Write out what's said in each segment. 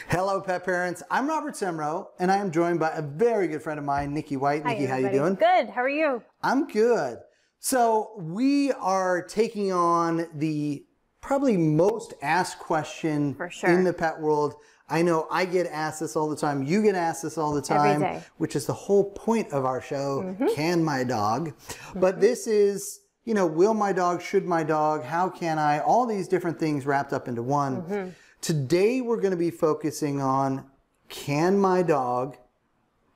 Hello, pet parents. I'm Robert Semrow, and I am joined by a very good friend of mine, Nikki White. Hi, Nikki, how everybody. you doing? Good. How are you? I'm good. So we are taking on the probably most asked question For sure. in the pet world. I know I get asked this all the time. You get asked this all the time, Every day. which is the whole point of our show, Can My Dog? But this is, you know, will my dog, should my dog, how can I, all these different things wrapped up into one. Today we're going to be focusing on, can my dog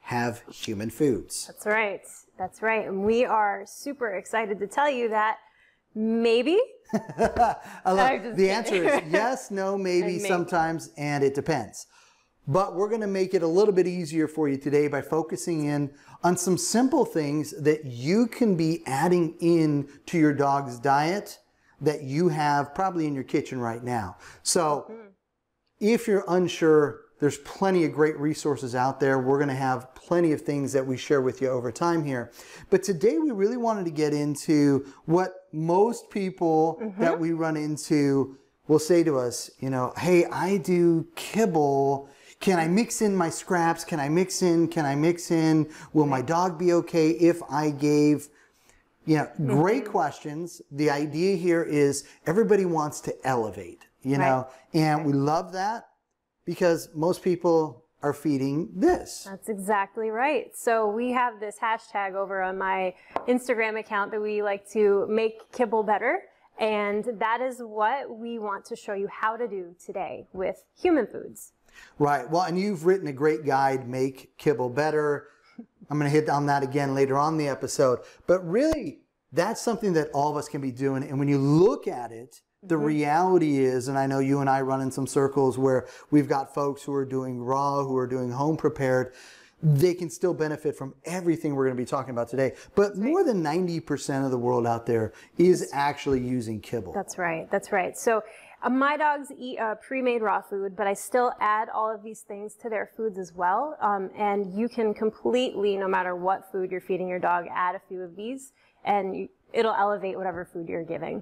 have human foods? That's right. That's right. And we are super excited to tell you that maybe. I love the answer is yes, no, maybe, sometimes, and it depends. But we're going to make it a little bit easier for you today by focusing in on some simple things that you can be adding in to your dog's diet that you have probably in your kitchen right now. So if you're unsure, there's plenty of great resources out there. We're going to have plenty of things that we share with you over time here. But today we really wanted to get into what most people that we run into will say to us, you know, hey, I do kibble. Can I mix in my scraps? Can I mix in? Can I mix in? Will my dog be okay if I gave? You know, great questions. The idea here is everybody wants to elevate, you know, and we love that because most people are feeding this. That's exactly right. So we have this hashtag over on my Instagram account that we like to make kibble better. And that is what we want to show you how to do today with human foods. Right. Well, and you've written a great guide, Make Kibble Better. I'm going to hit on that again later on in the episode. But really, that's something that all of us can be doing. And when you look at it, the reality is, and I know you and I run in some circles where we've got folks who are doing raw, who are doing home prepared, they can still benefit from everything we're going to be talking about today. But more than 90% of the world out there is actually using kibble. That's right. That's right. So my dogs eat pre-made raw food, but I still add all of these things to their foods as well. And you can completely, no matter what food you're feeding your dog, add a few of these, and it'll elevate whatever food you're giving.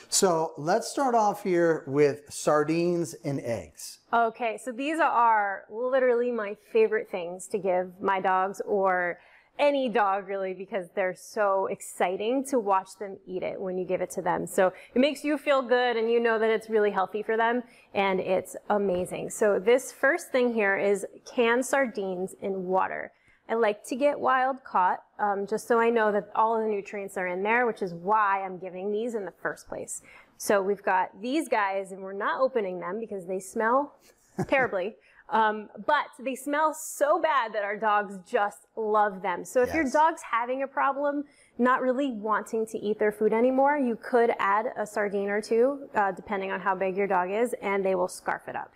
So let's start off here with sardines and eggs. Okay, so these are literally my favorite things to give my dogs, or any dog really, because they're so exciting to watch them eat it when you give it to them. So it makes you feel good and you know that it's really healthy for them, and it's amazing. So this first thing here is canned sardines in water. I like to get wild caught, just so I know that all of the nutrients are in there, which is why I'm giving these in the first place. So we've got these guys, and we're not opening them because they smell terribly. But they smell so bad that our dogs just love them. So if your dog's having a problem, not really wanting to eat their food anymore, you could add a sardine or two, depending on how big your dog is, and they will scarf it up.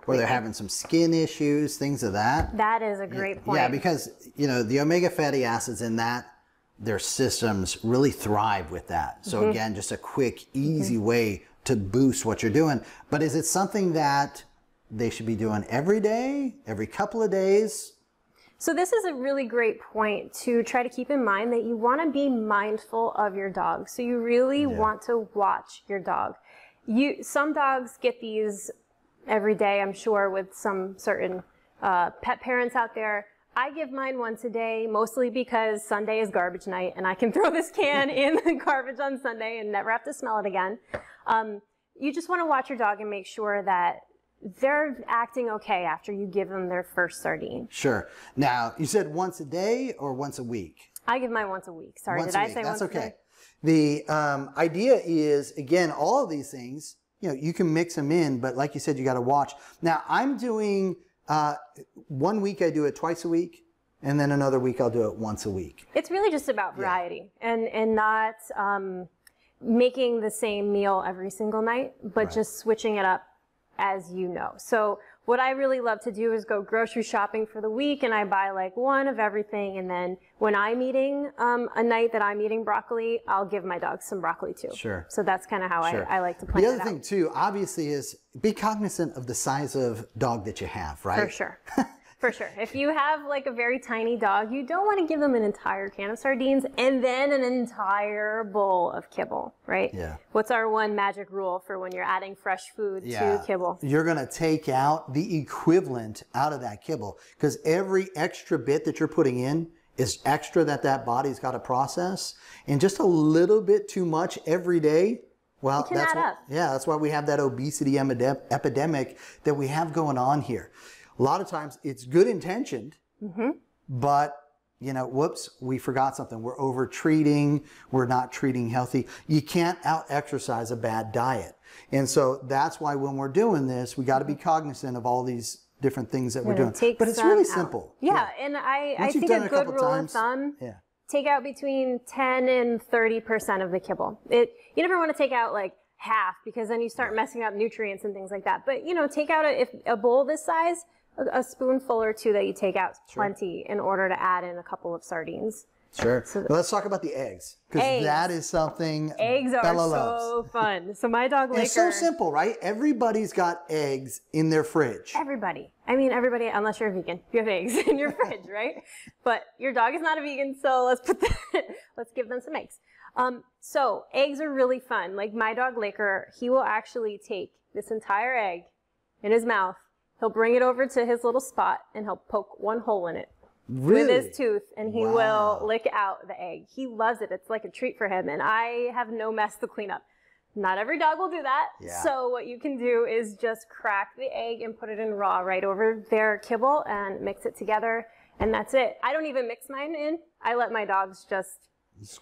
Or they're having some skin issues, things of that. That is a great point. Yeah, because, you know, the omega fatty acids in that, their systems really thrive with that. So again, just a quick, easy way to boost what you're doing. But is it something that they should be doing every day, every couple of days? So this is a really great point to try to keep in mind, that you want to be mindful of your dog. So you really want to watch your dog. Some dogs get these every day, I'm sure, with some certain pet parents out there. I give mine once a day, mostly because Sunday is garbage night and I can throw this can in the garbage on Sunday and never have to smell it again. You just want to watch your dog and make sure that they're acting okay after you give them their first sardine. Sure. Now, you said once a day or once a week? I give mine once a week. Sorry, did I say once a day? That's okay. The idea is, again, all of these things, you know, you can mix them in, but like you said, you got to watch. Now, I'm doing, 1 week I do it twice a week, and then another week I'll do it once a week. It's really just about variety and not making the same meal every single night, but just switching it up as you know. So what I really love to do is go grocery shopping for the week, and I buy like one of everything, and then when I'm eating a night that I'm eating broccoli, I'll give my dog some broccoli too. Sure. So that's kind of how I like to plan it out. The other thing too, obviously, is be cognizant of the size of dog that you have, right? For sure. For sure. If you have like a very tiny dog, you don't want to give them an entire can of sardines and then an entire bowl of kibble, right? Yeah. What's our one magic rule for when you're adding fresh food to kibble? You're going to take out the equivalent out of that kibble, because every extra bit that you're putting in is extra that body's got to process, and just a little bit too much every day. Well, that's why we have that obesity epidemic that we have going on here. A lot of times it's good intentioned, but you know, whoops, we forgot something. We're over treating. We're not treating healthy. You can't out exercise a bad diet. And so that's why when we're doing this, we got to be cognizant of all these different things that we're doing. But it's really simple. Yeah. And I think a good rule of thumb, take out between 10 and 30% of the kibble. You never want to take out like half, because then you start messing up nutrients and things like that. But you know, take out if a bowl this size, a spoonful or two that you take out is plenty in order to add in a couple of sardines. Sure. So let's talk about the eggs, because that is something Bella loves. So fun. So my dog Laker. It's so simple, right? Everybody's got eggs in their fridge. Everybody. I mean, everybody, unless you're a vegan, you have eggs in your fridge, right? But your dog is not a vegan, so let's give them some eggs. So eggs are really fun. Like my dog Laker, he will actually take this entire egg in his mouth. He'll bring it over to his little spot and he'll poke one hole in it with his tooth, and he will lick out the egg. He loves it. It's like a treat for him, and I have no mess to clean up. Not every dog will do that. Yeah. So what you can do is just crack the egg and put it in raw right over their kibble and mix it together, and that's it. I don't even mix mine in. I let my dogs just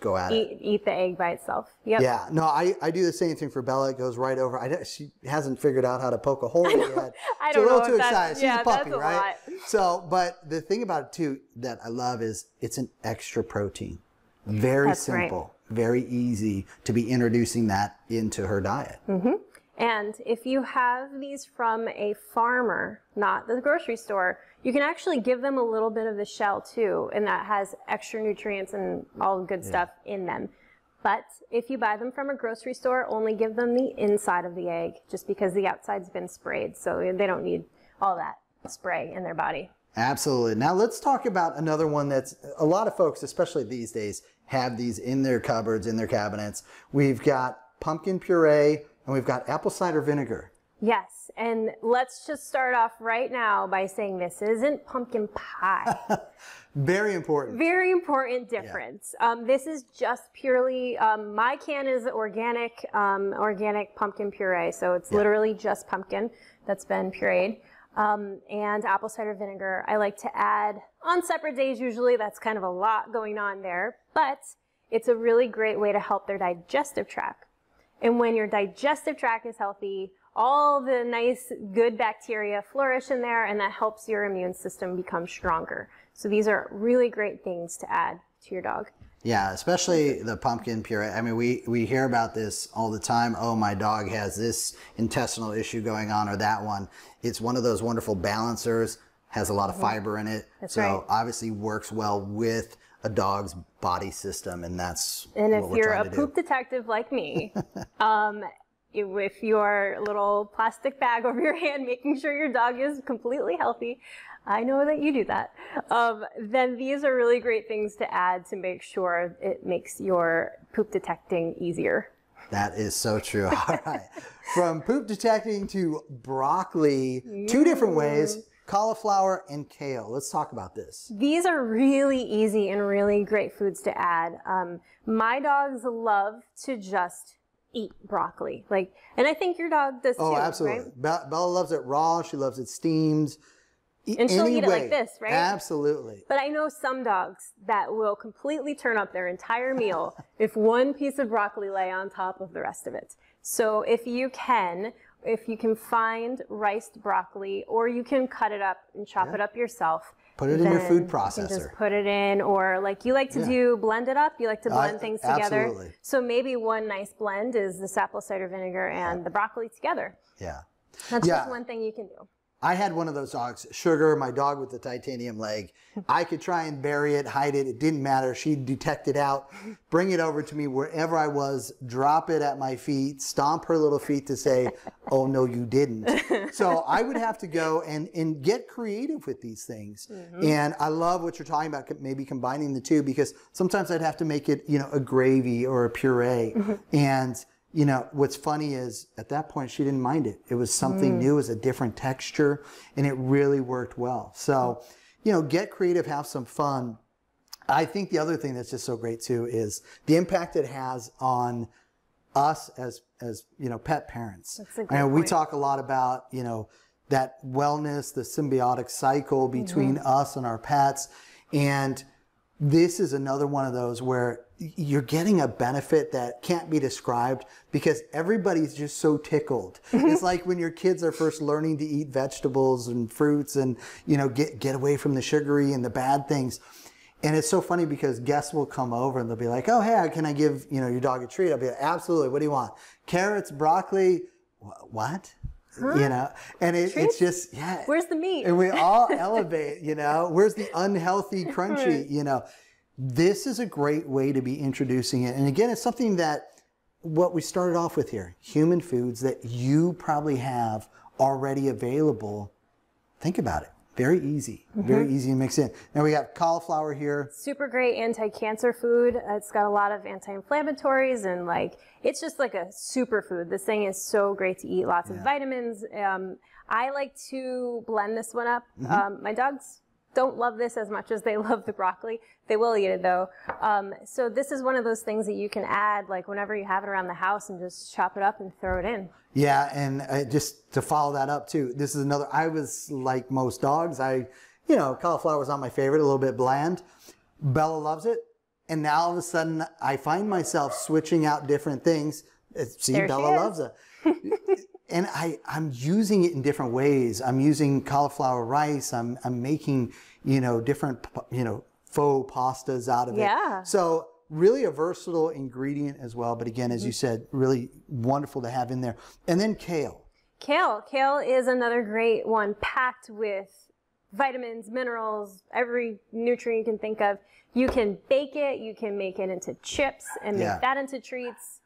go at it. Eat the egg by itself. Yep. Yeah, no, I do the same thing for Bella. It goes right over. She hasn't figured out how to poke a hole in it yet. I don't know. A little too excited. She's a puppy, that's a right? lot. So, but the thing about it too that I love is it's an extra protein. Very simple, very easy to be introducing that into her diet. And if you have these from a farmer, not the grocery store, you can actually give them a little bit of the shell too, and that has extra nutrients and all the good stuff in them. But if you buy them from a grocery store, only give them the inside of the egg, just because the outside's been sprayed, so they don't need all that spray in their body. Absolutely. Now let's talk about another one that's a lot of folks, especially these days, have these in their cupboards, in their cabinets. We've got pumpkin puree, and we've got apple cider vinegar. Yes, and let's just start off right now by saying this isn't pumpkin pie. Very important. Very important difference. Yeah. This is just purely, my can is organic pumpkin puree, so it's literally just pumpkin that's been pureed. And apple cider vinegar I like to add on separate days usually. That's kind of a lot going on there, but it's a really great way to help their digestive tract. And when your digestive tract is healthy, all the nice, good bacteria flourish in there, and that helps your immune system become stronger. So these are really great things to add to your dog. Yeah, especially the pumpkin puree. I mean, we hear about this all the time. Oh, my dog has this intestinal issue going on, or that one. It's one of those wonderful balancers, has a lot of fiber in it. That's right. So obviously works well with a dog's body system, and that's what we're trying to do. And if you're a poop detective like me, with your little plastic bag over your hand, making sure your dog is completely healthy, I know that you do that, then these are really great things to add to make sure it makes your poop detecting easier. That is so true. All right. From poop detecting to broccoli, two different ways. Cauliflower and kale. Let's talk about this. These are really easy and really great foods to add. My dogs love to just eat broccoli. And I think your dog does too. Oh, absolutely. Right? Bella loves it raw. She loves it steamed. And she'll eat it like this, right? Absolutely. But I know some dogs that will completely turn up their entire meal if one piece of broccoli lay on top of the rest of it. So if you can find riced broccoli, or you can cut it up and chop it up yourself. Put it in your food processor. You can just put it in, or like you like to do, blend it up. You like to blend things together. Absolutely. So maybe one nice blend is this apple cider vinegar and the broccoli together. Yeah. That's just one thing you can do. I had one of those dogs, Sugar, my dog with the titanium leg. I could try and bury it, hide it. It didn't matter. She'd detect it out, bring it over to me wherever I was, drop it at my feet, stomp her little feet to say, oh, no, you didn't. So I would have to go and get creative with these things. And I love what you're talking about, maybe combining the two, because sometimes I'd have to make it, you know, a gravy or a puree. And you know, what's funny is at that point, she didn't mind it. It was something new, it was a different texture, and it really worked well. So, you know, get creative, have some fun. I think the other thing that's just so great too is the impact it has on us as you know, pet parents. That's a great And we point. talk a lot about, you know, that wellness, the symbiotic cycle between us and our pets. And this is another one of those where you're getting a benefit that can't be described because everybody's just so tickled. It's like when your kids are first learning to eat vegetables and fruits and, you know, get away from the sugary and the bad things. And it's so funny because guests will come over and they'll be like, oh, hey, can I give, you know, your dog a treat? I'll be like, absolutely. What do you want? Carrots, broccoli? What? You know, and it's just, yeah. Where's the meat? And we all elevate, you know, where's the unhealthy crunchy, you know. This is a great way to be introducing it. And again, it's something that what we started off with here, human foods that you probably have already available. Think about it. Very easy. Very easy to mix in. Now we got cauliflower here. Super great anti-cancer food. It's got a lot of anti-inflammatories and like, it's just like a superfood. This thing is so great to eat. Lots of vitamins. I like to blend this one up. My dogs don't love this as much as they love the broccoli. They will eat it though. So this is one of those things that you can add like whenever you have it around the house and just chop it up and throw it in. Yeah, and just to follow that up too, this is another, I was like most dogs, you know, cauliflower was not my favorite, a little bit bland. Bella loves it. And now all of a sudden I find myself switching out different things. See, There Bella loves it. And I'm using it in different ways. I'm using cauliflower rice. I'm making, you know, different, you know, faux pastas out of it. Yeah. So really a versatile ingredient as well. But again, as you said, really wonderful to have in there. And then kale. Kale is another great one, packed with vitamins, minerals, every nutrient you can think of. You can bake it. You can make it into chips and make that into treats.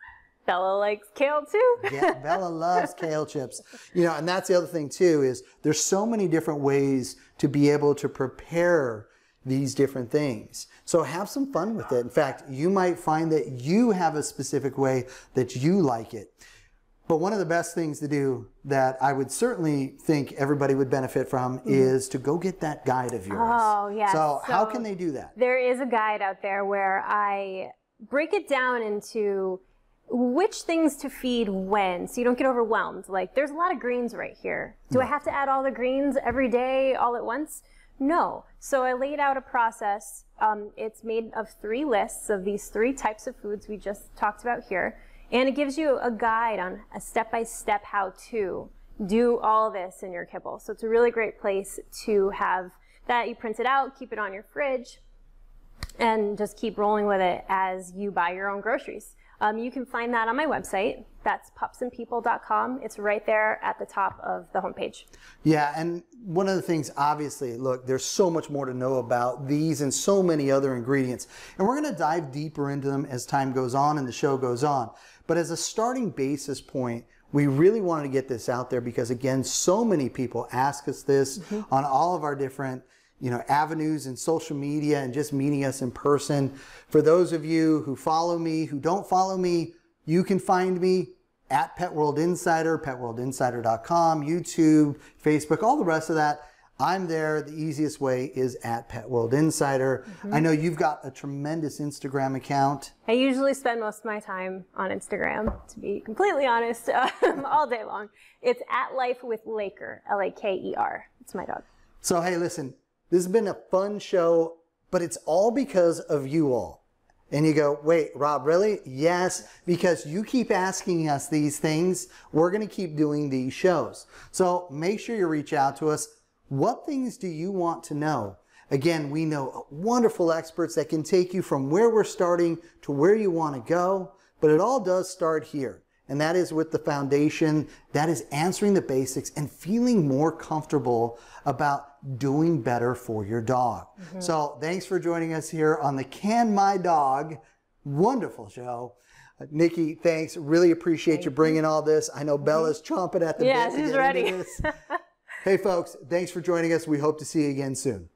Bella likes kale too. Yeah, Bella loves kale chips. You know, and that's the other thing too, is there's so many different ways to be able to prepare these different things. So have some fun with it. In fact, you might find that you have a specific way that you like it. But one of the best things to do that I would certainly think everybody would benefit from is to go get that guide of yours. Oh, yes. So how can they do that? There is a guide out there where I break it down into which things to feed when, so you don't get overwhelmed. Like, there's a lot of greens right here. Do I have to add all the greens every day all at once? No. So I laid out a process. It's made of 3 lists of these 3 types of foods we just talked about here. And it gives you a guide on a step-by-step how to do all this in your kibble. So it's a really great place to have that. You print it out, keep it on your fridge, and just keep rolling with it as you buy your own groceries. You can find that on my website. That's pupsandpeople.com. It's right there at the top of the homepage. Yeah, and one of the things, obviously, look, there's so much more to know about these and so many other ingredients. And we're going to dive deeper into them as time goes on and the show goes on. But as a starting basis point, we really wanted to get this out there because, again, so many people ask us this on all of our different avenues and social media and just meeting us in person. For those of you who follow me, who don't follow me, you can find me at Pet World Insider, petworldinsider.com, YouTube, Facebook, all the rest of that. I'm there. The easiest way is at Pet World Insider. I know you've got a tremendous Instagram account. I usually spend most of my time on Instagram, to be completely honest, all day long. It's at Life with Laker, L-A-K-E-R. It's my dog. So, hey, listen. This has been a fun show, but it's all because of you all. And you go, wait, Rob, really? Yes, because you keep asking us these things. We're going to keep doing these shows. So make sure you reach out to us. What things do you want to know? Again, we know wonderful experts that can take you from where we're starting to where you want to go, but it all does start here. and that is with the foundation. That is answering the basics and feeling more comfortable about doing better for your dog. So thanks for joining us here on the Can My Dog wonderful show. Nikki, thanks. Really appreciate you bringing all this. I know Bella's chomping at the bit to she's get ready. into this. Hey folks, thanks for joining us. We hope to see you again soon.